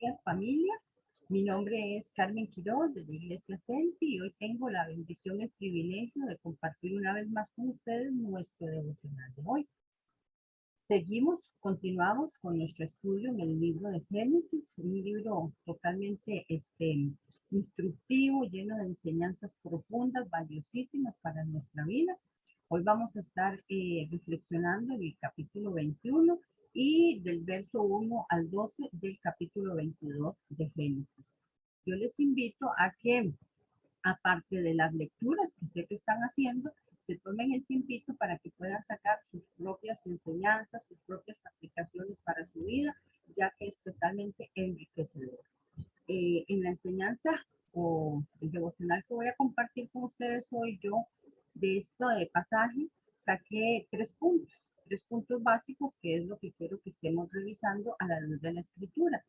días, familia. Mi nombre es Carmen Quiroz de la Iglesia Centi y hoy tengo la bendición y el privilegio de compartir una vez más con ustedes nuestro devocional de hoy. Continuamos con nuestro estudio en el libro de Génesis, un libro totalmente instructivo, lleno de enseñanzas profundas, valiosísimas para nuestra vida. Hoy vamos a estar reflexionando en el capítulo 21 y del verso 1 al 12 del capítulo 22 de Génesis. Yo les invito a que, aparte de las lecturas que sé que están haciendo, se tomen el tiempito para que puedan sacar sus propias enseñanzas, sus propias aplicaciones para su vida, ya que es totalmente enriquecedor. En la enseñanza o el devocional que voy a compartir con ustedes hoy, yo de este pasaje saqué tres puntos básicos, que es lo que quiero que estemos revisando a la luz de la escritura.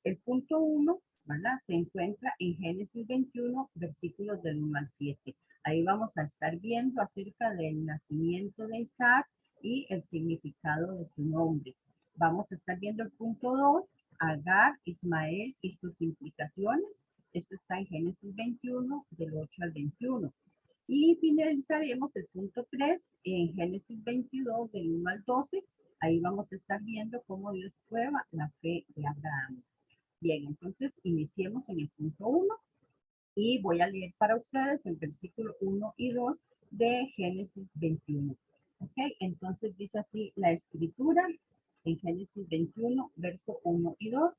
El punto 1, ¿verdad? Se encuentra en Génesis 21, versículos del 1 al 7. Ahí vamos a estar viendo acerca del nacimiento de Isaac y el significado de su nombre. Vamos a estar viendo el punto 2, Agar, Ismael y sus implicaciones. Esto está en Génesis 21, del 8 al 21. Y finalizaremos el punto 3 en Génesis 22, del 1 al 12. Ahí vamos a estar viendo cómo Dios prueba la fe de Abraham. Bien, entonces iniciemos en el punto 1 y voy a leer para ustedes el versículo 1 y 2 de Génesis 21. Ok, entonces dice así la escritura en Génesis 21, verso 1 y 2.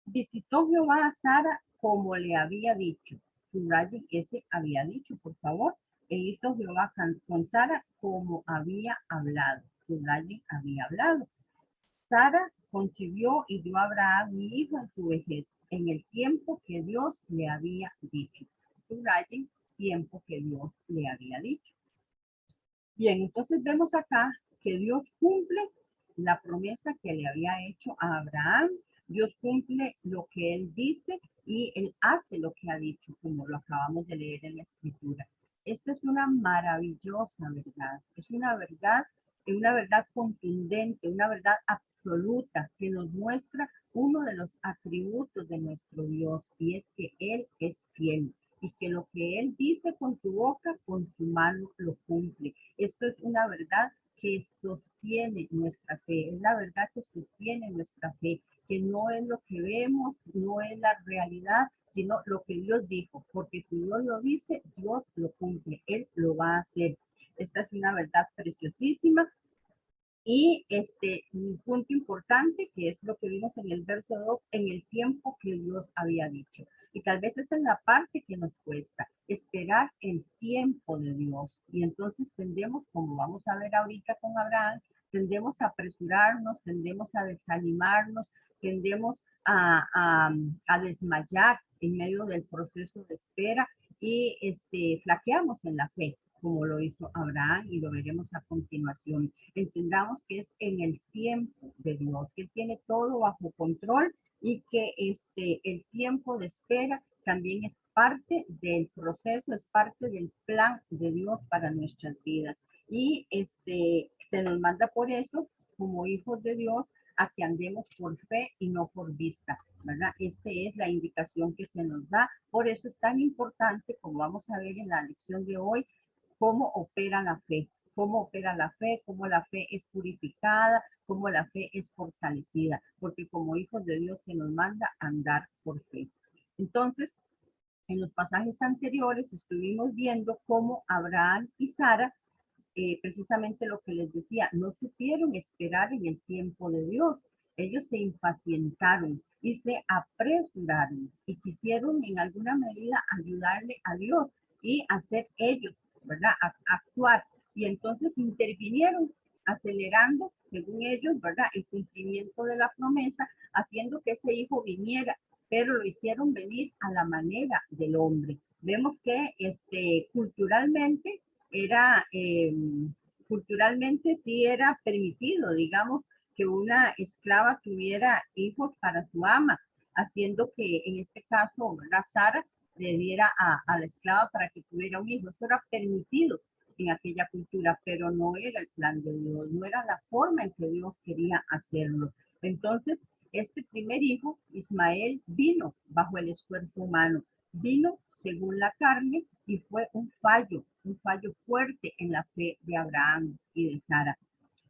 Visitó Jehová a Sara como le había dicho. Subrayen ese había dicho, por favor. E hizo Jehová con Sara como había hablado. Subrayen había hablado. Sara concibió y dio a Abraham un hijo en su vejez, en el tiempo que Dios le había dicho. Subrayen, tiempo que Dios le había dicho. Bien, entonces vemos acá que Dios cumple la promesa que le había hecho a Abraham. Dios cumple lo que él dice y él hace lo que ha dicho, como lo acabamos de leer en la escritura. Esta es una maravillosa verdad. Es una verdad contundente, una verdad absoluta que nos muestra uno de los atributos de nuestro Dios y es que Él es fiel y que lo que Él dice con su boca, con su mano lo cumple. Esto es una verdad que sostiene nuestra fe, es la verdad que sostiene nuestra fe, que no es lo que vemos, no es la realidad, sino lo que Dios dijo, porque si Dios lo dice, Dios lo cumple, Él lo va a hacer. Esta es una verdad preciosísima. Y un punto importante, que es lo que vimos en el verso 2, en el tiempo que Dios había dicho. Y tal vez esa es la parte que nos cuesta, esperar el tiempo de Dios. Y entonces tendemos, como vamos a ver ahorita con Abraham, tendemos a apresurarnos, tendemos a desanimarnos, tendemos a desmayar en medio del proceso de espera y flaqueamos en la fe, como lo hizo Abraham y lo veremos a continuación. Entendamos que es en el tiempo de Dios, que Él tiene todo bajo control y que el tiempo de espera también es parte del proceso, es parte del plan de Dios para nuestras vidas. Y se nos manda por eso, como hijos de Dios, a que andemos por fe y no por vista, ¿verdad? Esta es la indicación que se nos da. Por eso es tan importante, como vamos a ver en la lección de hoy, cómo opera la fe, cómo la fe es purificada, cómo la fe es fortalecida, porque como hijos de Dios se nos manda a andar por fe. Entonces, en los pasajes anteriores estuvimos viendo cómo Abraham y Sara, precisamente lo que les decía, no supieron esperar en el tiempo de Dios. Ellos se impacientaron y se apresuraron y quisieron en alguna medida ayudarle a Dios y hacer ellos, ¿verdad? Actuar. Y entonces intervinieron acelerando, según ellos, ¿verdad? El cumplimiento de la promesa, haciendo que ese hijo viniera, pero lo hicieron venir a la manera del hombre. Vemos que culturalmente era, culturalmente sí era permitido, digamos, que una esclava tuviera hijos para su ama, haciendo que en este caso la Sara le diera a la esclava para que tuviera un hijo. Eso era permitido en aquella cultura, pero no era el plan de Dios, no era la forma en que Dios quería hacerlo. Entonces, este primer hijo, Ismael, vino bajo el esfuerzo humano, vino según la carne y fue un fallo fuerte en la fe de Abraham y de Sara.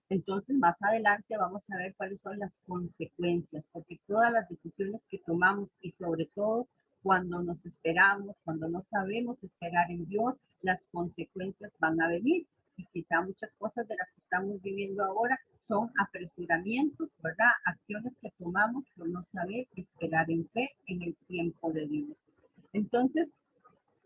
Entonces, más adelante vamos a ver cuáles son las consecuencias, porque todas las decisiones que tomamos y sobre todo cuando nos esperamos, cuando no sabemos esperar en Dios, las consecuencias van a venir. Y quizá muchas cosas de las que estamos viviendo ahora son apresuramientos, ¿verdad? Acciones que tomamos por no saber esperar en fe en el tiempo de Dios. Entonces,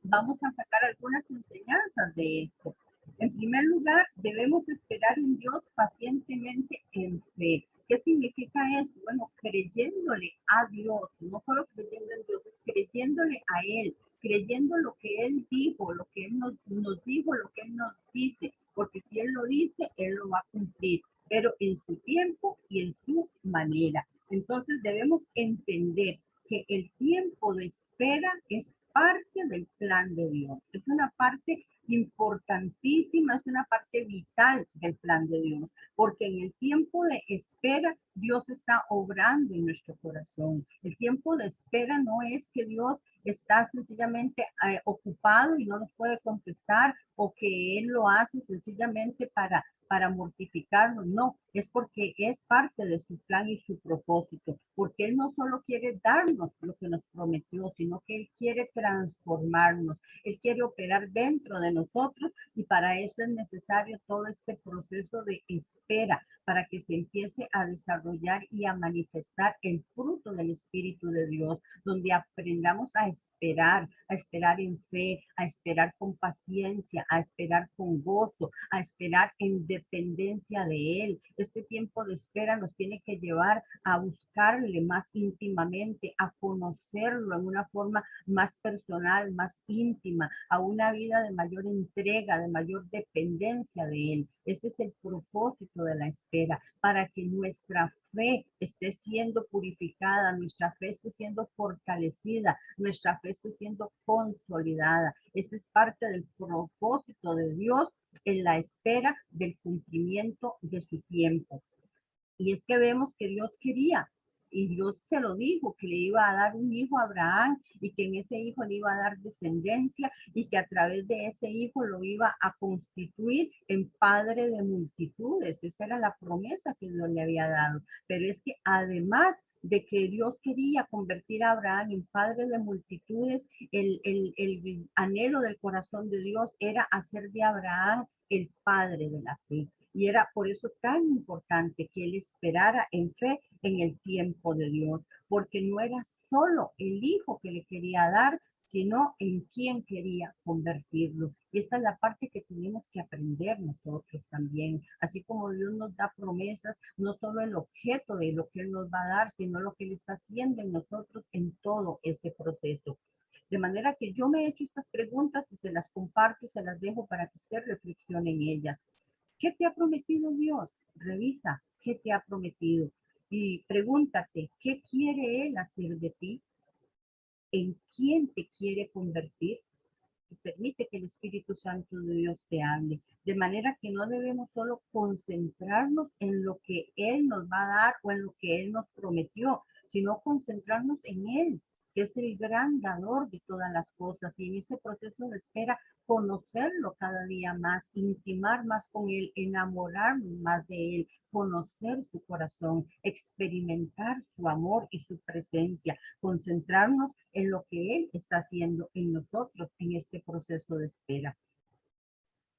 vamos a sacar algunas enseñanzas de esto. En primer lugar, debemos esperar en Dios pacientemente en fe. ¿Qué significa eso? Bueno, creyéndole a Dios, no solo creyendo en Dios, es creyéndole a Él, creyendo lo que Él dijo, lo que Él nos dijo, lo que Él nos dice, porque si Él lo dice, Él lo va a cumplir, pero en su tiempo y en su manera. Entonces debemos entender que el tiempo de espera es parte del plan de Dios. Es una parte importantísima, es una parte vital del plan de Dios, porque en el tiempo de espera Dios está obrando en nuestro corazón. El tiempo de espera no es que Dios está sencillamente ocupado y no nos puede contestar o que Él lo hace sencillamente para mortificarnos, no, es porque es parte de su plan y su propósito, porque Él no solo quiere darnos lo que nos prometió, sino que Él quiere transformarnos, Él quiere operar dentro de nosotros y para eso es necesario todo este proceso de espera, para que se empiece a desarrollar y a manifestar el fruto del Espíritu de Dios, donde aprendamos a esperar en fe, a esperar con paciencia, a esperar con gozo, a esperar en dependencia de Él. Este tiempo de espera nos tiene que llevar a buscarle más íntimamente, a conocerlo en una forma más personal, más íntima, a una vida de mayor entrega, de mayor dependencia de Él. Ese es el propósito de la espera, para que nuestra fe esté siendo purificada, nuestra fe esté siendo fortalecida, nuestra fe esté siendo consolidada. Ese es parte del propósito de Dios en la espera del cumplimiento de su tiempo. Y es que vemos que Dios quería, y Dios se lo dijo, que le iba a dar un hijo a Abraham y que en ese hijo le iba a dar descendencia y que a través de ese hijo lo iba a constituir en padre de multitudes. Esa era la promesa que Dios le había dado. Pero es que además de que Dios quería convertir a Abraham en padre de multitudes, el anhelo del corazón de Dios era hacer de Abraham el padre de la fe. Y era por eso tan importante que él esperara en fe en el tiempo de Dios, porque no era solo el hijo que le quería dar, sino en quién quería convertirlo. Y esta es la parte que tenemos que aprender nosotros también. Así como Dios nos da promesas, no solo el objeto de lo que Él nos va a dar, sino lo que Él está haciendo en nosotros en todo ese proceso. De manera que yo me he hecho estas preguntas y se las comparto y se las dejo para que usted reflexione en ellas. ¿Qué te ha prometido Dios? Revisa qué te ha prometido y pregúntate, ¿qué quiere Él hacer de ti? ¿En quién te quiere convertir? Y permite que el Espíritu Santo de Dios te hable. De manera que no debemos solo concentrarnos en lo que Él nos va a dar o en lo que Él nos prometió, sino concentrarnos en Él, que es el gran dador de todas las cosas. Y en ese proceso de espera, conocerlo cada día más, intimar más con Él, enamorarnos más de Él, conocer su corazón, experimentar su amor y su presencia, concentrarnos en lo que Él está haciendo en nosotros en este proceso de espera.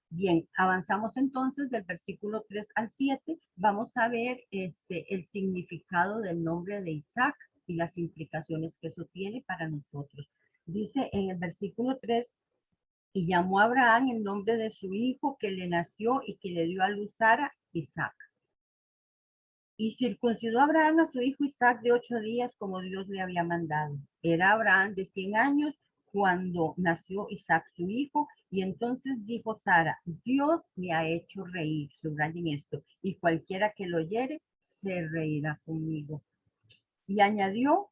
Bien, avanzamos entonces del versículo 3 al 7. Vamos a ver el significado del nombre de Isaac y las implicaciones que eso tiene para nosotros. Dice en el versículo 3, y llamó a Abraham el nombre de su hijo que le nació y que le dio a luz Sara, Isaac. Y circuncidó a Abraham a su hijo Isaac de 8 días como Dios le había mandado. Era Abraham de 100 años cuando nació Isaac su hijo, y entonces dijo Sara, Dios me ha hecho reír, subrayen esto, y cualquiera que lo oyere se reirá conmigo. Y añadió,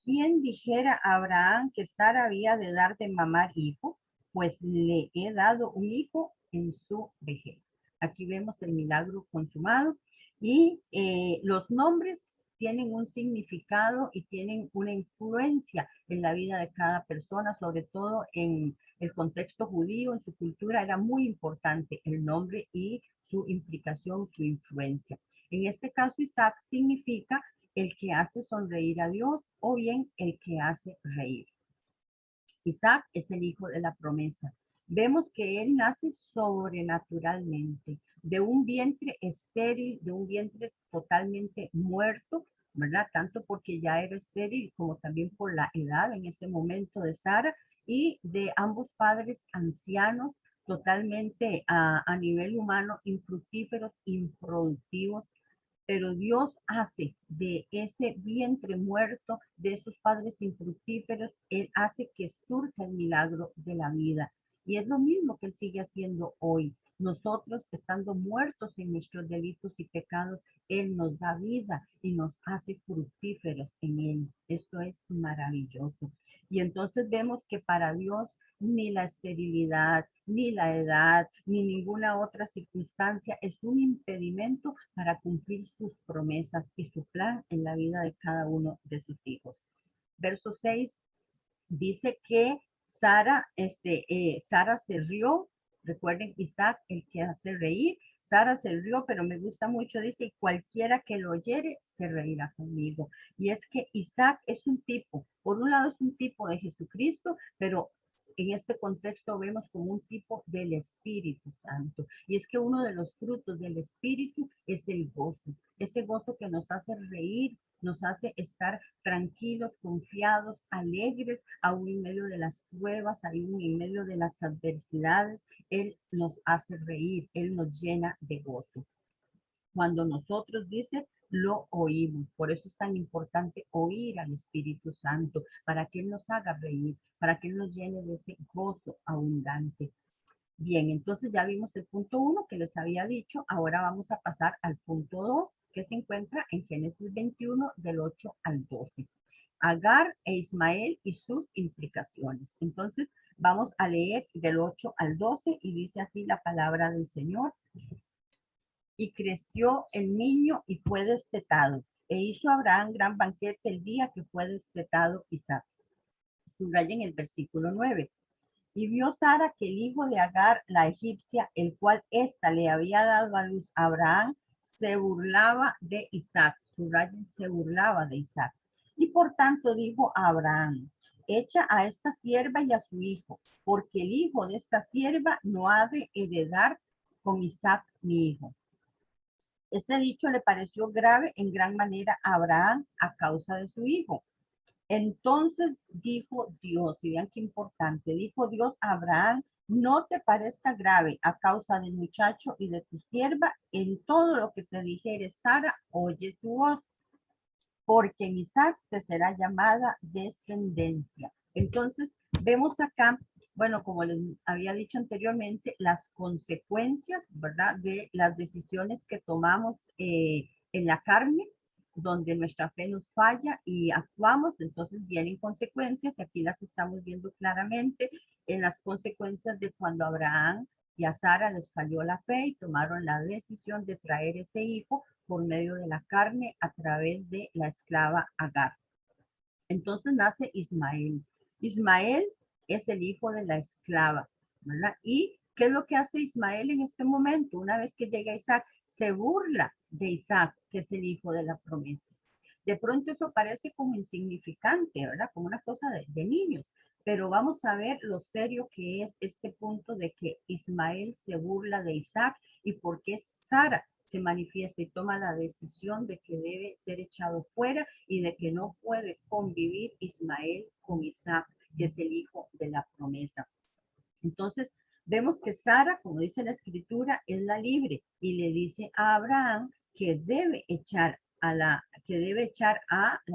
¿quién dijera a Abraham que Sara había de dar de mamar hijo? Pues le he dado un hijo en su vejez. Aquí vemos el milagro consumado y los nombres tienen un significado y tienen una influencia en la vida de cada persona, sobre todo en el contexto judío, en su cultura era muy importante el nombre y su implicación, su influencia. En este caso, Isaac significa el que hace sonreír a Dios o bien el que hace reír. Isaac es el hijo de la promesa. Vemos que él nace sobrenaturalmente, de un vientre estéril, de un vientre totalmente muerto, ¿verdad? Tanto porque ya era estéril como también por la edad en ese momento de Sara y de ambos padres ancianos, totalmente a nivel humano, infructíferos, improductivos, pero Dios hace de ese vientre muerto, de esos padres infructíferos, Él hace que surja el milagro de la vida. Y es lo mismo que Él sigue haciendo hoy. Nosotros, estando muertos en nuestros delitos y pecados, Él nos da vida y nos hace fructíferos en Él. Esto es maravilloso. Y entonces vemos que para Dios ni la esterilidad, ni la edad, ni ninguna otra circunstancia es un impedimento para cumplir sus promesas y su plan en la vida de cada uno de sus hijos. Verso 6 dice que Sara se rió. Recuerden, Isaac, el que hace reír. Sara se rió, pero me gusta mucho, dice, cualquiera que lo oyere se reirá conmigo. Y es que Isaac es un tipo, por un lado es un tipo de Jesucristo, pero en este contexto vemos como un tipo del Espíritu Santo. Y es que uno de los frutos del Espíritu es el gozo, ese gozo que nos hace reír, nos hace estar tranquilos, confiados, alegres, aún en medio de las pruebas, aún en medio de las adversidades. Él nos hace reír, Él nos llena de gozo. Cuando nosotros, dice, lo oímos. Por eso es tan importante oír al Espíritu Santo, para que Él nos haga reír, para que Él nos llene de ese gozo abundante. Bien, entonces ya vimos el punto 1 que les había dicho. Ahora vamos a pasar al punto 2 que se encuentra en Génesis 21 del 8 al 12. Agar e Ismael y sus implicaciones. Entonces vamos a leer del 8 al 12 y dice así la palabra del Señor. Y creció el niño y fue destetado. E hizo Abraham gran banquete el día que fue destetado Isaac. Subrayen el versículo 9. Y vio Sara que el hijo de Agar, la egipcia, el cual ésta le había dado a luz a Abraham, se burlaba de Isaac. Subrayen, se burlaba de Isaac. Y por tanto dijo a Abraham, echa a esta sierva y a su hijo, porque el hijo de esta sierva no ha de heredar con Isaac mi hijo. Este dicho le pareció grave en gran manera a Abraham a causa de su hijo. Entonces dijo Dios, y vean qué importante, dijo Dios a Abraham, no te parezca grave a causa del muchacho y de tu sierva, en todo lo que te dijere Sara, oye su voz, porque en Isaac te será llamada descendencia. Entonces vemos acá, bueno, como les había dicho anteriormente, las consecuencias, ¿verdad? De las decisiones que tomamos en la carne, donde nuestra fe nos falla y actuamos, entonces vienen consecuencias, y aquí las estamos viendo claramente en las consecuencias de cuando Abraham y a Sara les falló la fe y tomaron la decisión de traer ese hijo por medio de la carne a través de la esclava Agar. Entonces nace Ismael. Ismael es el hijo de la esclava, ¿verdad? ¿Y qué es lo que hace Ismael en este momento? Una vez que llega Isaac, se burla de Isaac, que es el hijo de la promesa. De pronto eso parece como insignificante, ¿verdad? Como una cosa de niños. Pero vamos a ver lo serio que es este punto de que Ismael se burla de Isaac y por qué Sara se manifiesta y toma la decisión de que debe ser echado fuera y de que no puede convivir Ismael con Isaac, que es el hijo de la promesa. Entonces, vemos que Sara, como dice la escritura, es la libre y le dice a Abraham que debe echar a la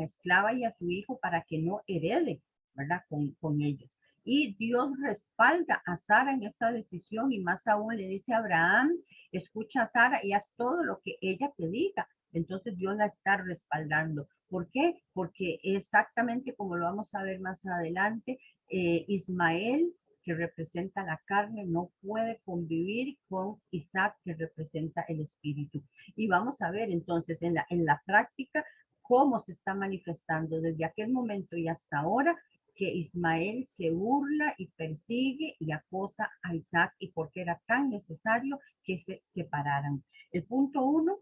esclava y a su hijo para que no herede, ¿verdad? Con ellos. Y Dios respalda a Sara en esta decisión y más aún le dice a Abraham, escucha a Sara y haz todo lo que ella te diga. Entonces Dios la está respaldando. ¿Por qué? Porque exactamente como lo vamos a ver más adelante, Ismael, que representa la carne, no puede convivir con Isaac, que representa el espíritu. Y vamos a ver entonces en la práctica cómo se está manifestando desde aquel momento y hasta ahora que Ismael se burla y persigue y acosa a Isaac y porque era tan necesario que se separaran. El punto 1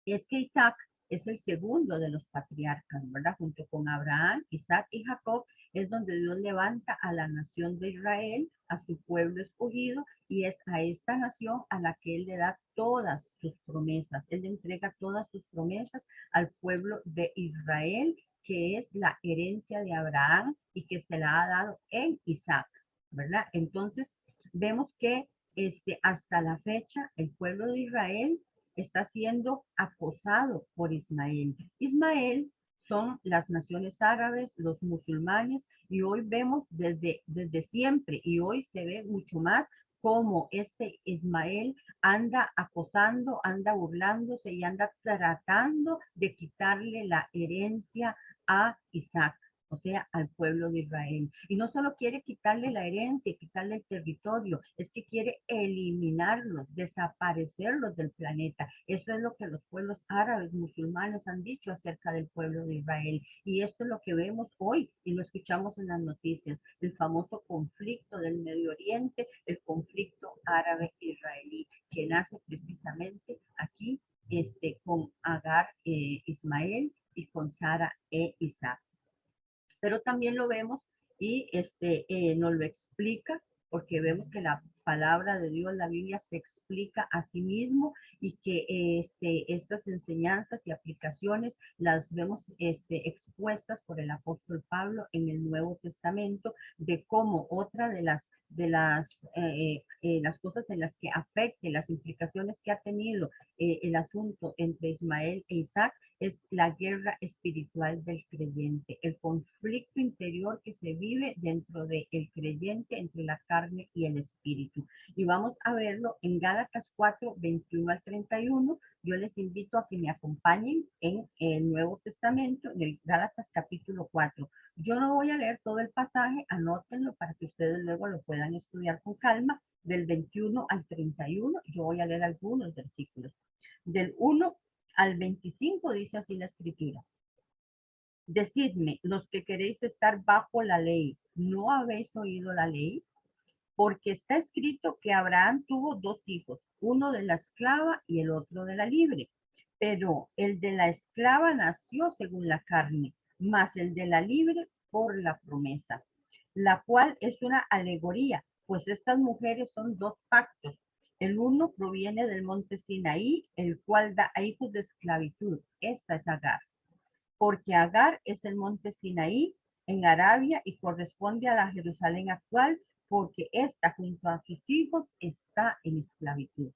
es que Isaac es el segundo de los patriarcas, ¿verdad? Junto con Abraham, Isaac y Jacob, es donde Dios levanta a la nación de Israel, a su pueblo escogido, y es a esta nación a la que Él le da todas sus promesas. Él le entrega todas sus promesas al pueblo de Israel, que es la herencia de Abraham y que se la ha dado en Isaac, ¿verdad? Entonces, vemos que hasta la fecha el pueblo de Israel está siendo acosado por Ismael. Ismael son las naciones árabes, los musulmanes, y hoy vemos desde siempre, y hoy se ve mucho más cómo este Ismael anda acosando, anda burlándose y anda tratando de quitarle la herencia a Isaac, o sea, al pueblo de Israel. Y no solo quiere quitarle la herencia y quitarle el territorio, es que quiere eliminarlos, desaparecerlos del planeta. Eso es lo que los pueblos árabes, musulmanes han dicho acerca del pueblo de Israel. Y esto es lo que vemos hoy y lo escuchamos en las noticias, el famoso conflicto del Medio Oriente, el conflicto árabe-israelí, que nace precisamente aquí con Agar Ismael y con Sara e Isaac. Pero también lo vemos y nos lo explica, porque vemos que la palabra de Dios, la Biblia, se explica a sí mismo y que estas enseñanzas y aplicaciones las vemos expuestas por el apóstol Pablo en el Nuevo Testamento, de cómo otra las cosas en las que afecte, las implicaciones que ha tenido el asunto entre Ismael e Isaac, es la guerra espiritual del creyente, el conflicto interior que se vive dentro del creyente entre la carne y el espíritu. Y vamos a verlo en Gálatas 4, 21 al 31. Yo les invito a que me acompañen en el Nuevo Testamento, en el Gálatas capítulo 4. Yo no voy a leer todo el pasaje, anótenlo para que ustedes luego lo puedan estudiar con calma. Del 21 al 31, yo voy a leer algunos versículos. Del 1 al 25 dice así la escritura. Decidme, los que queréis estar bajo la ley, ¿no habéis oído la ley? Porque está escrito que Abraham tuvo dos hijos, uno de la esclava y el otro de la libre. Pero el de la esclava nació según la carne, mas el de la libre por la promesa, la cual es una alegoría, pues estas mujeres son dos pactos. El uno proviene del monte Sinaí, el cual da a hijos de esclavitud. Esta es Agar, porque Agar es el monte Sinaí en Arabia y corresponde a la Jerusalén actual, porque ésta junto a sus hijos está en esclavitud.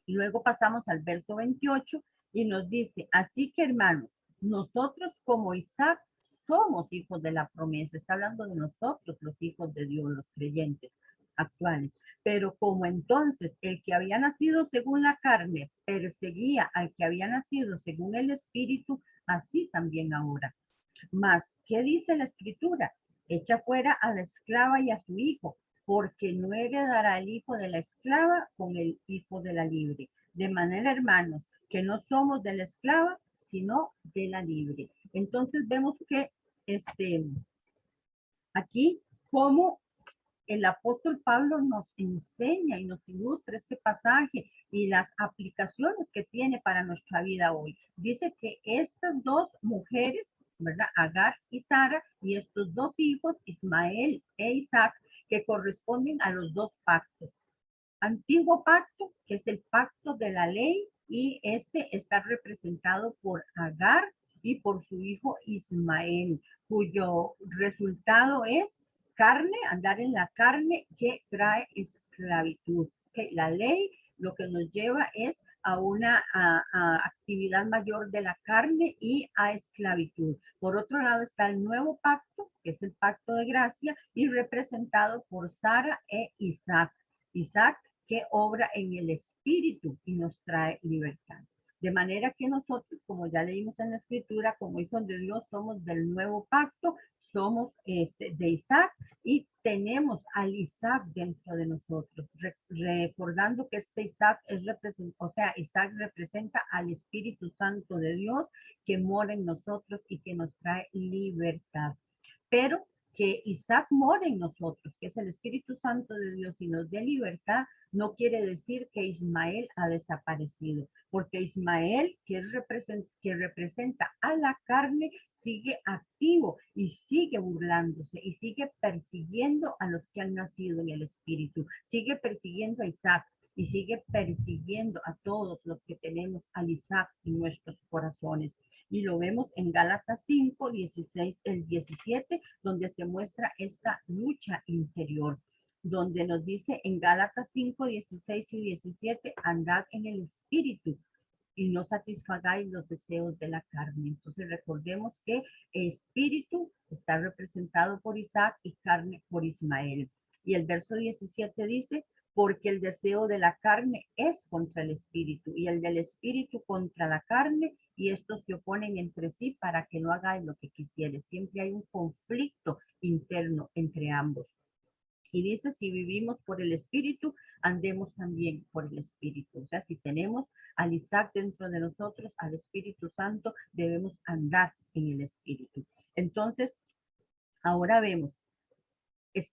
Y luego pasamos al verso 28 y nos dice, así que hermanos, nosotros como Isaac somos hijos de la promesa. Está hablando de nosotros, los hijos de Dios, los creyentes actuales. Pero como entonces el que había nacido según la carne perseguía al que había nacido según el espíritu, así también ahora. Mas, ¿qué dice la escritura? Echa fuera a la esclava y a su hijo, porque no heredará el hijo de la esclava con el hijo de la libre. De manera, hermanos, que no somos de la esclava, sino de la libre. Entonces vemos que aquí como el apóstol Pablo nos enseña y nos ilustra este pasaje y las aplicaciones que tiene para nuestra vida hoy. Dice que estas dos mujeres, ¿verdad? Agar y Sara, y estos dos hijos, Ismael e Isaac, que corresponden a los dos pactos. Antiguo pacto, que es el pacto de la ley, y este está representado por Agar y por su hijo Ismael, cuyo resultado es carne, andar en la carne que trae esclavitud. Que la ley lo que nos lleva es a una actividad mayor de la carne y a esclavitud. Por otro lado está el nuevo pacto, que es el pacto de gracia, y representado por Sara e Isaac. Isaac que obra en el espíritu y nos trae libertad. De manera que nosotros, como ya leímos en la escritura, como hijos de Dios, somos del nuevo pacto, somos de Isaac y tenemos al Isaac dentro de nosotros. Recordando que este Isaac es o sea, Isaac representa al Espíritu Santo de Dios que mora en nosotros y que nos trae libertad. Pero que Isaac mora en nosotros, que es el Espíritu Santo de Dios y nos dé libertad, no quiere decir que Ismael ha desaparecido, porque Ismael, que representa a la carne, sigue activo y sigue burlándose y sigue persiguiendo a los que han nacido en el Espíritu, sigue persiguiendo a Isaac y sigue persiguiendo a todos los que tenemos al Isaac en nuestros corazones. Y lo vemos en Gálatas 5, 16, el 17, donde se muestra esta lucha interior, donde nos dice en Gálatas 5, 16 y 17, andad en el espíritu y no satisfagáis los deseos de la carne. Entonces recordemos que espíritu está representado por Isaac y carne por Ismael. Y el verso 17 dice, porque el deseo de la carne es contra el espíritu y el del espíritu contra la carne, y estos se oponen entre sí para que no hagáis lo que quisieres. Siempre hay un conflicto interno entre ambos. Y dice, si vivimos por el Espíritu, andemos también por el Espíritu. O sea, si tenemos al Isaac dentro de nosotros, al Espíritu Santo, debemos andar en el Espíritu. Entonces, ahora vemos,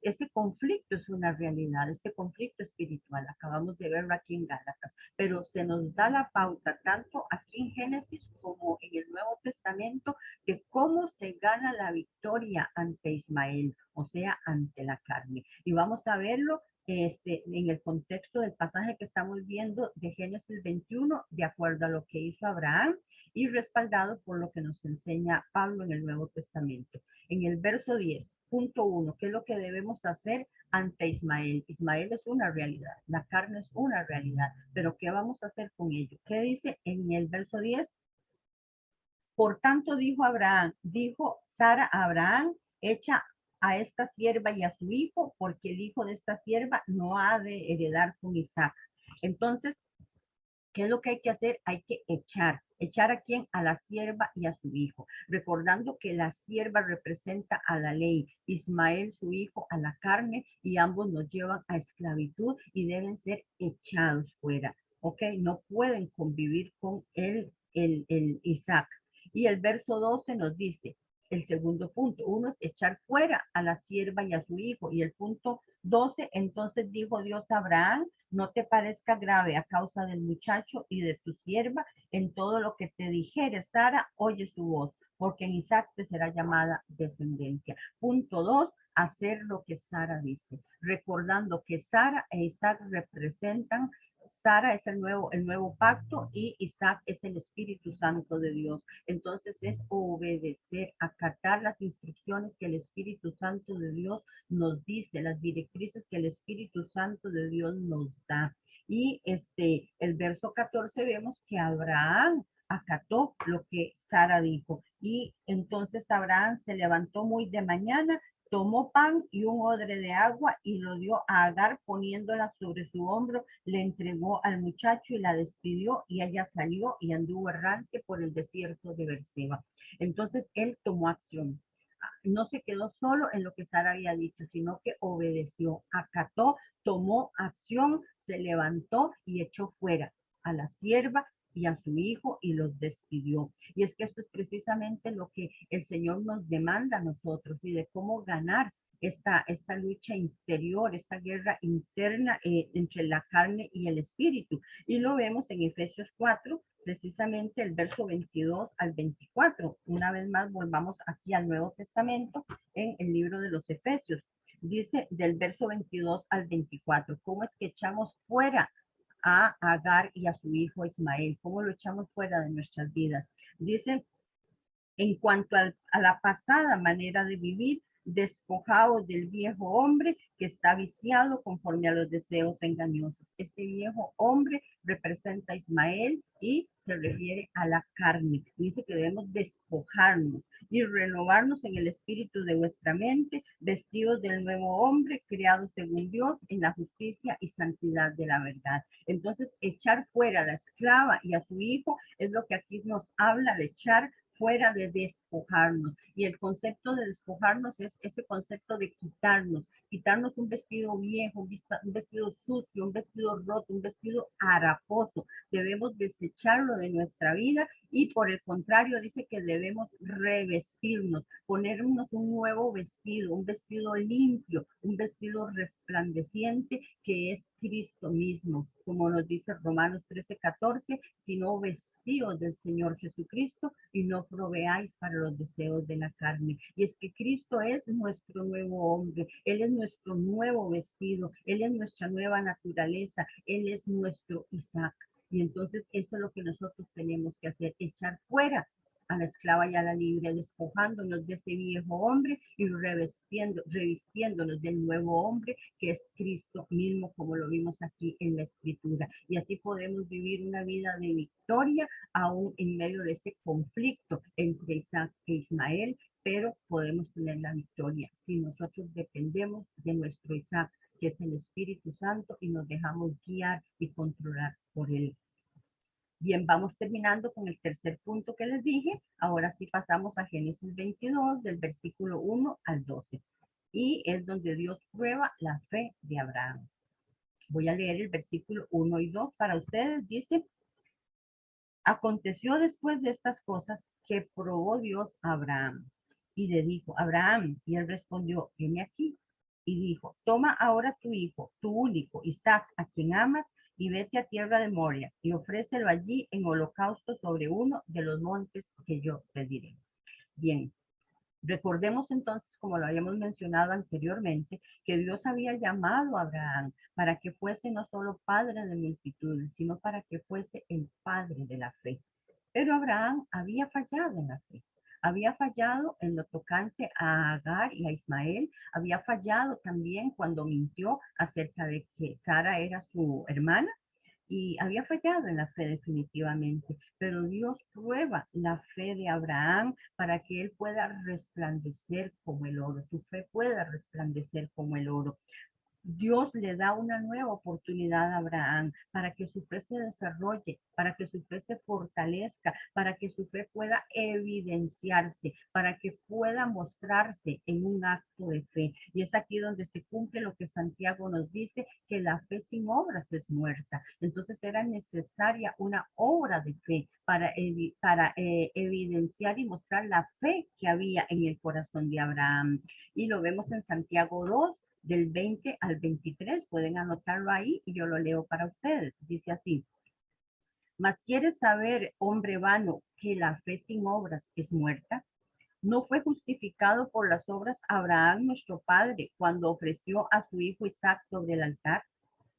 este conflicto es una realidad, este conflicto espiritual, acabamos de verlo aquí en Gálatas, pero se nos da la pauta tanto aquí en Génesis como en el Nuevo Testamento de cómo se gana la victoria ante Ismael, o sea, ante la carne. Y vamos a verlo en el contexto del pasaje que estamos viendo de Génesis 21, de acuerdo a lo que hizo Abraham y respaldado por lo que nos enseña Pablo en el Nuevo Testamento. En el verso 10, punto 1, ¿qué es lo que debemos hacer ante Ismael? Ismael es una realidad, la carne es una realidad, pero ¿qué vamos a hacer con ello? ¿Qué dice en el verso 10? Por tanto dijo Sara a Abraham, echa a esta sierva y a su hijo, porque el hijo de esta sierva no ha de heredar con Isaac. Entonces, ¿qué es lo que hay que hacer? Hay que echar. ¿Echar a quién? A la sierva y a su hijo. Recordando que la sierva representa a la ley, Ismael su hijo a la carne, y ambos nos llevan a esclavitud y deben ser echados fuera. ¿Ok? No pueden convivir con el Isaac. Y el verso 12 nos dice, el segundo punto, uno es echar fuera a la sierva y a su hijo. Y el punto 12, entonces dijo Dios a Abraham, no te parezca grave a causa del muchacho y de tu sierva, en todo lo que te dijere Sara, oye su voz, porque en Isaac te será llamada descendencia. Punto 2, hacer lo que Sara dice, recordando que Sara e Isaac representan, Sara es el nuevo pacto y Isaac es el Espíritu Santo de Dios. Entonces es obedecer, acatar las instrucciones que el Espíritu Santo de Dios nos dice, las directrices que el Espíritu Santo de Dios nos da. Y el verso 14 vemos que Abraham acató lo que Sara dijo. Y entonces Abraham se levantó muy de mañana, tomó pan y un odre de agua y lo dio a Agar poniéndola sobre su hombro, le entregó al muchacho y la despidió y ella salió y anduvo errante por el desierto de Berseba. Entonces él tomó acción. No se quedó solo en lo que Sara había dicho, sino que obedeció, acató, tomó acción, se levantó y echó fuera a la sierva y a su hijo y los despidió. Y es que esto es precisamente lo que el Señor nos demanda a nosotros y de cómo ganar esta lucha interior, esta guerra interna entre la carne y el espíritu. Y lo vemos en Efesios 4, precisamente el verso 22 al 24. Una vez más, volvamos aquí al Nuevo Testamento en el libro de los Efesios. Dice del verso 22 al 24, ¿cómo es que echamos fuera a Agar y a su hijo Ismael? ¿Cómo lo echamos fuera de nuestras vidas? Dice, en cuanto a la pasada manera de vivir, despojaos del viejo hombre que está viciado conforme a los deseos engañosos. Este viejo hombre representa a Ismael y se refiere a la carne. Dice que debemos despojarnos y renovarnos en el espíritu de vuestra mente, vestidos del nuevo hombre, creado según Dios en la justicia y santidad de la verdad. Entonces, echar fuera a la esclava y a su hijo es lo que aquí nos habla de echar fuera, de despojarnos. Y el concepto de despojarnos es ese concepto de quitarnos un vestido viejo, un vestido sucio, un vestido roto, un vestido haraposo. Debemos desecharlo de nuestra vida y por el contrario dice que debemos revestirnos, ponernos un nuevo vestido, un vestido limpio, un vestido resplandeciente que es Cristo mismo, como nos dice Romanos 13:14, sino vestidos del Señor Jesucristo y no proveáis para los deseos de la carne. Y es que Cristo es nuestro nuevo hombre, Él es nuestro nuevo vestido, Él es nuestra nueva naturaleza, Él es nuestro Isaac. Y entonces eso es lo que nosotros tenemos que hacer, echar fuera a la esclava y a la libre, despojándonos de ese viejo hombre y revistiéndonos del nuevo hombre que es Cristo mismo, como lo vimos aquí en la escritura. Y así podemos vivir una vida de victoria aún en medio de ese conflicto entre Isaac e Ismael, pero podemos tener la victoria si nosotros dependemos de nuestro Isaac, que es el Espíritu Santo, y nos dejamos guiar y controlar por él. Bien, vamos terminando con el tercer punto que les dije. Ahora sí pasamos a Génesis 22, del versículo 1 al 12. Y es donde Dios prueba la fe de Abraham. Voy a leer el versículo 1 y 2 para ustedes. Dice, aconteció después de estas cosas que probó Dios a Abraham y le dijo, Abraham, y él respondió, heme aquí. Y dijo, toma ahora tu hijo, tu único, Isaac, a quien amas, y vete a tierra de Moria, y ofrécelo allí en holocausto sobre uno de los montes que yo te diré. Bien, recordemos entonces, como lo habíamos mencionado anteriormente, que Dios había llamado a Abraham para que fuese no solo padre de multitudes, sino para que fuese el padre de la fe. Pero Abraham había fallado en la fe. Había fallado en lo tocante a Agar y a Ismael. Había fallado también cuando mintió acerca de que Sara era su hermana y había fallado en la fe definitivamente, pero Dios prueba la fe de Abraham para que él pueda resplandecer como el oro, su fe pueda resplandecer como el oro. Dios le da una nueva oportunidad a Abraham para que su fe se desarrolle, para que su fe se fortalezca, para que su fe pueda evidenciarse, para que pueda mostrarse en un acto de fe. Y es aquí donde se cumple lo que Santiago nos dice, que la fe sin obras es muerta. Entonces era necesaria una obra de fe para evidenciar y mostrar la fe que había en el corazón de Abraham. Y lo vemos en Santiago 2, del 20 al 23, pueden anotarlo ahí y yo lo leo para ustedes. Dice así, mas quieres saber, hombre vano, que la fe sin obras es muerta. ¿No fue justificado por las obras Abraham, nuestro padre, cuando ofreció a su hijo Isaac sobre el altar?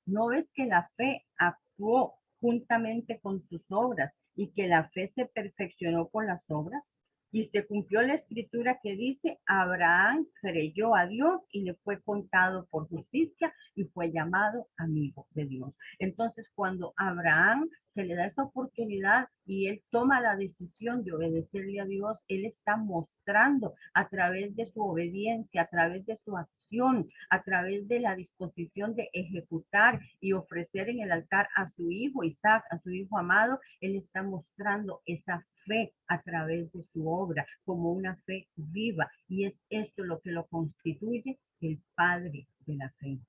¿No ves que la fe actuó juntamente con sus obras y que la fe se perfeccionó con las obras? Y se cumplió la escritura que dice, Abraham creyó a Dios y le fue contado por justicia y fue llamado amigo de Dios. Entonces, cuando Abraham se le da esa oportunidad y él toma la decisión de obedecerle a Dios, él está mostrando a través de su obediencia, a través de su acción, a través de la disposición de ejecutar y ofrecer en el altar a su hijo Isaac, a su hijo amado, él está mostrando esa fe a través de su obra como una fe viva. Y es esto lo que lo constituye el padre de la fe,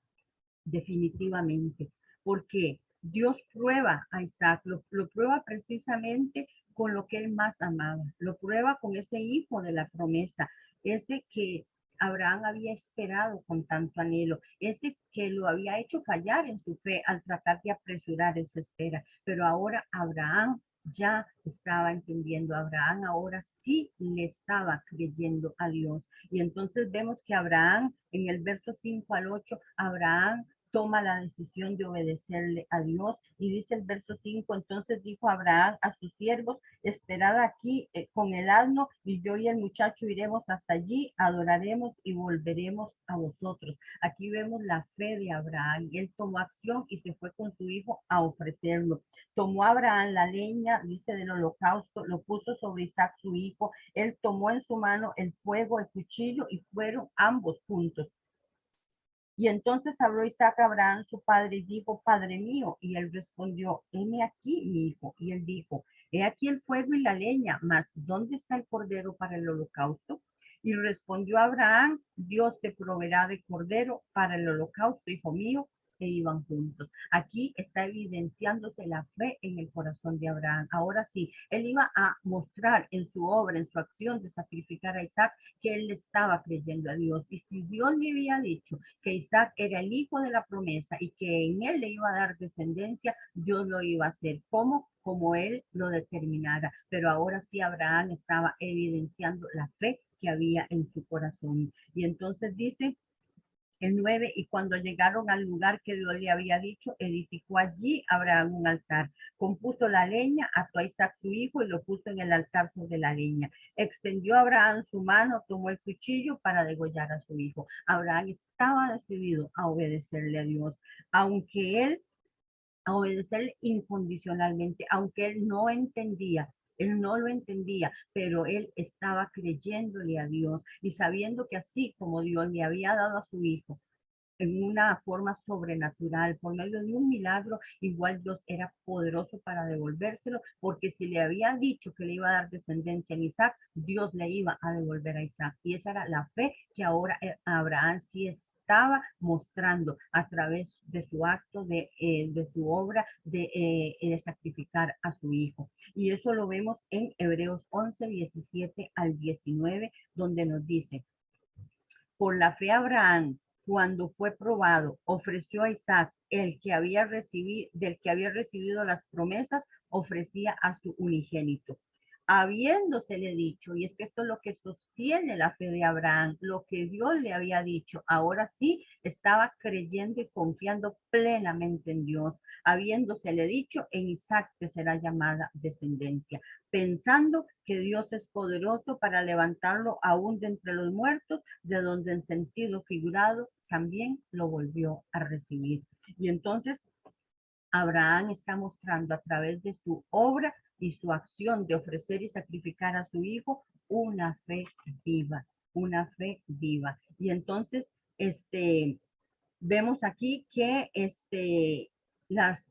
definitivamente. Porque Dios prueba a Isaac, lo prueba precisamente con lo que él más amaba, lo prueba con ese hijo de la promesa, ese que Abraham había esperado con tanto anhelo, ese que lo había hecho fallar en su fe al tratar de apresurar esa espera. Pero ahora Abraham ya estaba entendiendo, Abraham ahora sí le estaba creyendo a Dios. Y entonces vemos que Abraham, en el verso 5 al 8, Abraham toma la decisión de obedecerle a Dios. Y dice el verso 5, entonces dijo Abraham a sus siervos, esperad aquí con el asno, y yo y el muchacho iremos hasta allí, adoraremos y volveremos a vosotros. Aquí vemos la fe de Abraham. Él tomó acción y se fue con su hijo a ofrecerlo. Tomó Abraham la leña, dice, del holocausto, lo puso sobre Isaac su hijo. Él tomó en su mano el fuego, el cuchillo, y fueron ambos juntos. Y entonces habló Isaac a Abraham, su padre, y dijo, Padre mío. Y él respondió, heme aquí, mi hijo. Y él dijo, he aquí el fuego y la leña, mas ¿dónde está el cordero para el holocausto? Y respondió Abraham, Dios te proveerá de cordero para el holocausto, hijo mío. E iban juntos. Aquí está evidenciándose la fe en el corazón de Abraham. Ahora sí, él iba a mostrar en su obra, en su acción de sacrificar a Isaac, que él le estaba creyendo a Dios. Y si Dios le había dicho que Isaac era el hijo de la promesa y que en él le iba a dar descendencia, Dios lo iba a hacer. ¿Cómo? Como él lo determinara. Pero ahora sí Abraham estaba evidenciando la fe que había en su corazón. Y entonces dice el 9, y cuando llegaron al lugar que Dios le había dicho, edificó allí Abraham un altar. Compuso la leña, ató a Isaac su hijo y lo puso en el altar sobre la leña. Extendió Abraham su mano, tomó el cuchillo para degollar a su hijo. Abraham estaba decidido a obedecerle a Dios, aunque él a obedecer incondicionalmente, aunque él no lo entendía, pero él estaba creyéndole a Dios y sabiendo que así como Dios le había dado a su hijo, en una forma sobrenatural, por medio de un milagro, igual Dios era poderoso para devolvérselo, porque si le había dicho que le iba a dar descendencia en Isaac, Dios le iba a devolver a Isaac. Y esa era la fe que ahora Abraham sí estaba mostrando a través de su acto, de su obra, de sacrificar a su hijo. Y eso lo vemos en Hebreos 11, 17 al 19, donde nos dice, por la fe Abraham, cuando fue probado, ofreció a Isaac, del que había recibido las promesas, ofrecía a su unigénito. Habiéndosele dicho, y es que esto es lo que sostiene la fe de Abraham, lo que Dios le había dicho, ahora sí estaba creyendo y confiando plenamente en Dios, habiéndosele dicho, en Isaac te será llamada descendencia, pensando que Dios es poderoso para levantarlo aún de entre los muertos, de donde en sentido figurado también lo volvió a recibir. Y entonces Abraham está mostrando a través de su obra y su acción de ofrecer y sacrificar a su hijo una fe viva, una fe viva. Y entonces, vemos aquí que las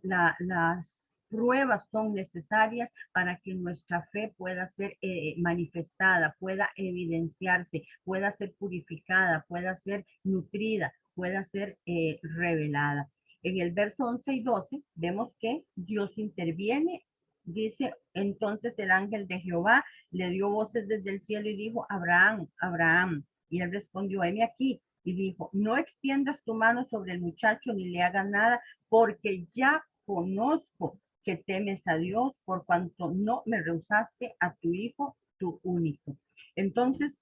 pruebas son necesarias para que nuestra fe pueda ser manifestada, pueda evidenciarse, pueda ser purificada, pueda ser nutrida, pueda ser revelada. En el verso 11 y 12 vemos que Dios interviene. Dice, entonces el ángel de Jehová le dio voces desde el cielo y dijo, Abraham, Abraham. Y él respondió, heme aquí. Y dijo, no extiendas tu mano sobre el muchacho ni le hagas nada, porque ya conozco que temes a Dios por cuanto no me rehusaste a tu hijo, tu único. Entonces,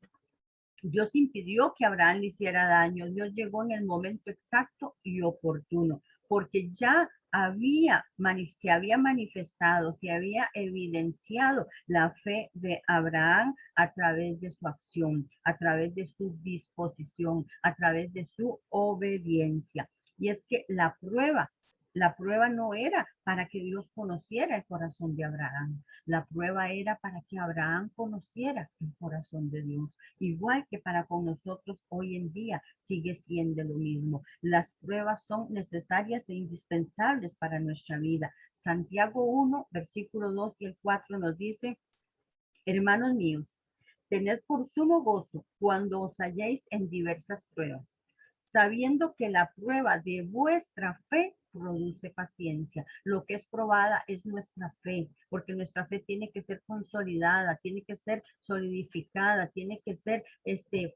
Dios impidió que Abraham le hiciera daño. Dios llegó en el momento exacto y oportuno, porque ya se había manifestado, se había evidenciado la fe de Abraham a través de su acción, a través de su disposición, a través de su obediencia. Y es que la prueba no era para que Dios conociera el corazón de Abraham. La prueba era para que Abraham conociera el corazón de Dios. Igual que para con nosotros hoy en día sigue siendo lo mismo. Las pruebas son necesarias e indispensables para nuestra vida. Santiago 1, versículo 2 y el 4 nos dice, hermanos míos, tened por sumo gozo cuando os halléis en diversas pruebas, sabiendo que la prueba de vuestra fe produce paciencia. Lo que es probada es nuestra fe, porque nuestra fe tiene que ser consolidada, tiene que ser solidificada, tiene que ser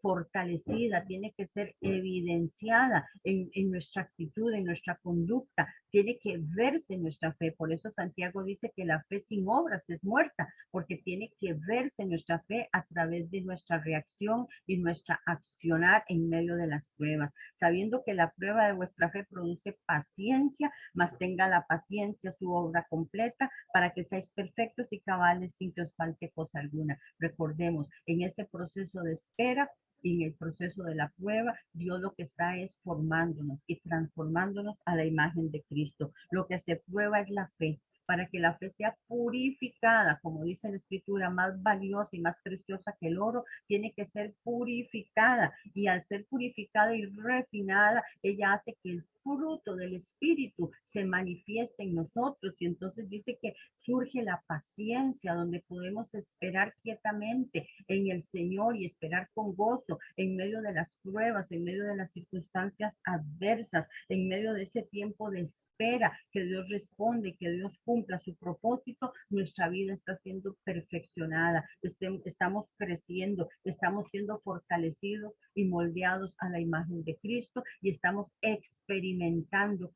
fortalecida, tiene que ser evidenciada en nuestra actitud, en nuestra conducta, tiene que verse nuestra fe. Por eso Santiago dice que la fe sin obras es muerta, porque tiene que verse nuestra fe a través de nuestra reacción y nuestra accionar en medio de las pruebas, sabiendo que la prueba de vuestra fe produce paciencia, mas tenga la paciencia su obra completa para que seáis perfectos y cabales sin que os falte cosa alguna. Recordemos, en ese proceso de espera, en el proceso de la prueba, Dios lo que está es formándonos y transformándonos a la imagen de Cristo. Lo que se prueba es la fe, para que la fe sea purificada, como dice la Escritura, más valiosa y más preciosa que el oro, tiene que ser purificada. Y al ser purificada y refinada, ella hace que el fruto del Espíritu se manifieste en nosotros. Y entonces dice que surge la paciencia, donde podemos esperar quietamente en el Señor y esperar con gozo en medio de las pruebas, en medio de las circunstancias adversas, en medio de ese tiempo de espera, que Dios responde, que Dios cumpla su propósito. Nuestra vida está siendo perfeccionada, estamos creciendo, estamos siendo fortalecidos y moldeados a la imagen de Cristo, y estamos experimentando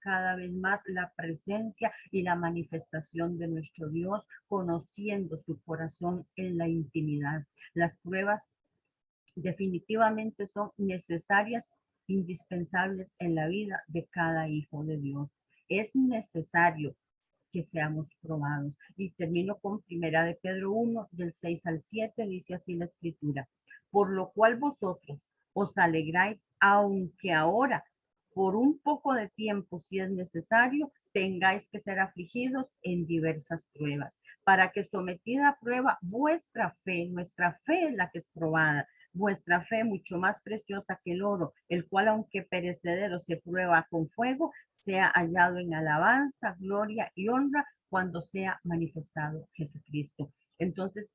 cada vez más la presencia y la manifestación de nuestro Dios, conociendo su corazón en la intimidad. Las pruebas definitivamente son necesarias, indispensables en la vida de cada hijo de Dios. Es necesario que seamos probados. Y termino con primera de Pedro 1, del 6 al 7, dice así la Escritura: por lo cual vosotros os alegráis, aunque ahora, por un poco de tiempo, si es necesario, tengáis que ser afligidos en diversas pruebas, para que sometida a prueba vuestra fe, nuestra fe es la que es probada, vuestra fe mucho más preciosa que el oro, el cual aunque perecedero se prueba con fuego, sea hallado en alabanza, gloria y honra cuando sea manifestado Jesucristo. Entonces,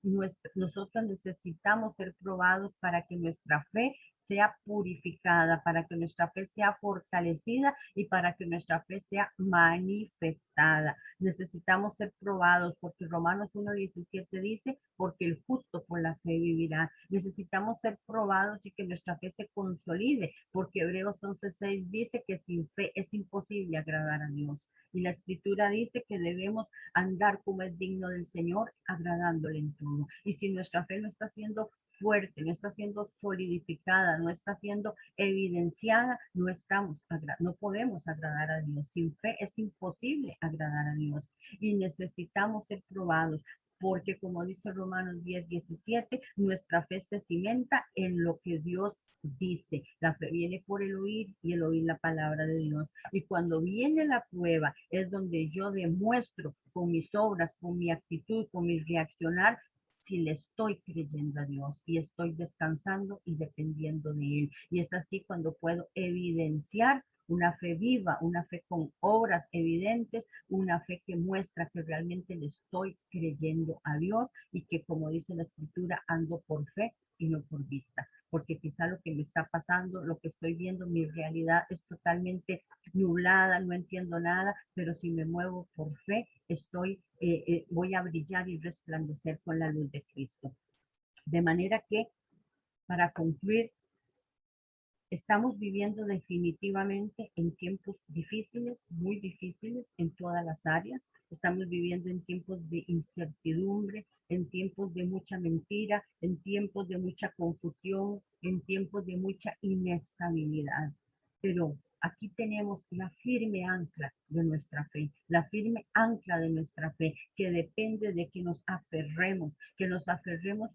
nosotros necesitamos ser probados para que nuestra fe sea purificada, para que nuestra fe sea fortalecida y para que nuestra fe sea manifestada. Necesitamos ser probados porque Romanos 1:17 dice, porque el justo por la fe vivirá. Necesitamos ser probados y que nuestra fe se consolide, porque Hebreos 11:6 dice que sin fe es imposible agradar a Dios. Y la Escritura dice que debemos andar como es digno del Señor, agradándole en todo. Y si nuestra fe no está siendo fuerte, no está siendo solidificada, no está siendo evidenciada, no podemos agradar a Dios. Sin fe es imposible agradar a Dios y necesitamos ser probados, porque como dice Romanos 10:17, nuestra fe se cimenta en lo que Dios dice. La fe viene por el oír y el oír la palabra de Dios. Y cuando viene la prueba es donde yo demuestro con mis obras, con mi actitud, con mi reaccionar, si le estoy creyendo a Dios y estoy descansando y dependiendo de Él. Y es así cuando puedo evidenciar una fe viva, una fe con obras evidentes, una fe que muestra que realmente le estoy creyendo a Dios y que, como dice la Escritura, ando por fe y no por vista, porque quizá lo que me está pasando, lo que estoy viendo, mi realidad es totalmente nublada, no entiendo nada, pero si me muevo por fe, voy a brillar y resplandecer con la luz de Cristo. De manera que, para concluir, estamos viviendo definitivamente en tiempos difíciles, muy difíciles en todas las áreas. Estamos viviendo en tiempos de incertidumbre, en tiempos de mucha mentira, en tiempos de mucha confusión, en tiempos de mucha inestabilidad. Pero aquí tenemos la firme ancla de nuestra fe, la firme ancla de nuestra fe, que depende de que nos aferremos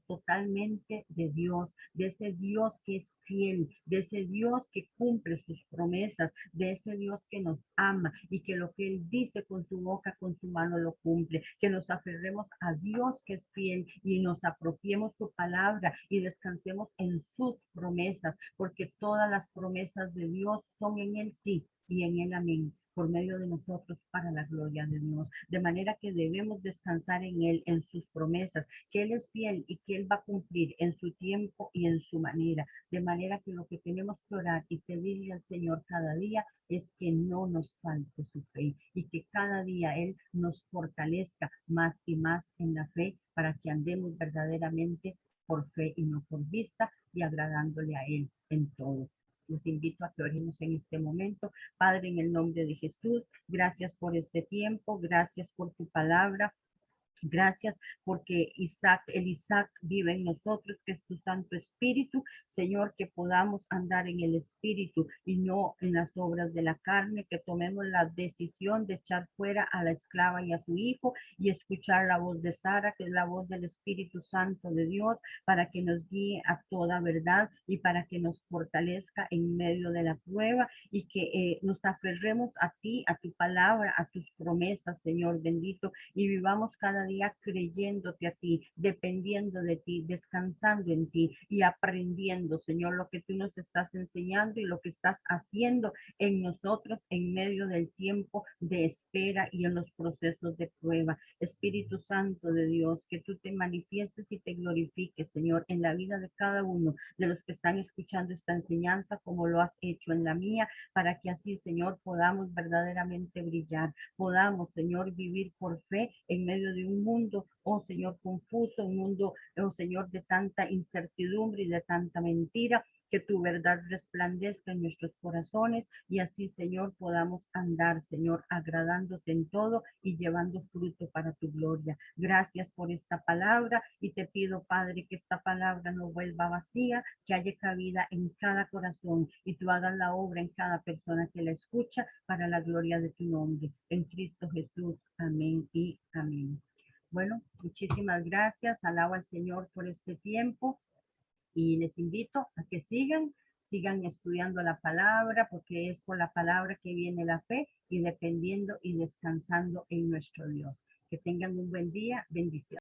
totalmente de Dios, de ese Dios que es fiel, de ese Dios que cumple sus promesas, de ese Dios que nos ama y que lo que Él dice con su boca, con su mano lo cumple. Que nos aferremos a Dios que es fiel y nos apropiemos su palabra y descansemos en sus promesas, porque todas las promesas de Dios son en Él sí y en Él amén, por medio de nosotros para la gloria de Dios. De manera que debemos descansar en Él, en sus promesas, que Él es fiel y que Él va a cumplir en su tiempo y en su manera. De manera que lo que tenemos que orar y pedirle al Señor cada día es que no nos falte su fe y que cada día Él nos fortalezca más y más en la fe para que andemos verdaderamente por fe y no por vista y agradándole a Él en todo. Les invito a que oremos en este momento. Padre, en el nombre de Jesús, gracias por este tiempo, gracias por tu palabra. Gracias porque el Isaac vive en nosotros, que es tu Santo Espíritu. Señor, que podamos andar en el Espíritu y no en las obras de la carne, que tomemos la decisión de echar fuera a la esclava y a su hijo y escuchar la voz de Sara, que es la voz del Espíritu Santo de Dios, para que nos guíe a toda verdad y para que nos fortalezca en medio de la prueba y que nos aferremos a ti, a tu palabra, a tus promesas, Señor bendito, y vivamos cada día creyéndote a ti, dependiendo de ti, descansando en ti y aprendiendo, Señor, lo que tú nos estás enseñando y lo que estás haciendo en nosotros en medio del tiempo de espera y en los procesos de prueba. Espíritu Santo de Dios, que tú te manifiestes y te glorifiques, Señor, en la vida de cada uno de los que están escuchando esta enseñanza, como lo has hecho en la mía, para que así, Señor, podamos verdaderamente brillar, podamos, Señor, vivir por fe en medio de un mundo, oh Señor, confuso, un mundo, oh Señor, de tanta incertidumbre y de tanta mentira. Que tu verdad resplandezca en nuestros corazones y así, Señor, podamos andar, Señor, agradándote en todo y llevando fruto para tu gloria. Gracias por esta palabra y te pido, Padre, que esta palabra no vuelva vacía, que haya cabida en cada corazón y tú hagas la obra en cada persona que la escucha para la gloria de tu nombre. En Cristo Jesús. Amén y amén. Bueno, muchísimas gracias. Alabo al Señor por este tiempo y les invito a que sigan estudiando la palabra, porque es por la palabra que viene la fe y dependiendo y descansando en nuestro Dios. Que tengan un buen día. Bendiciones.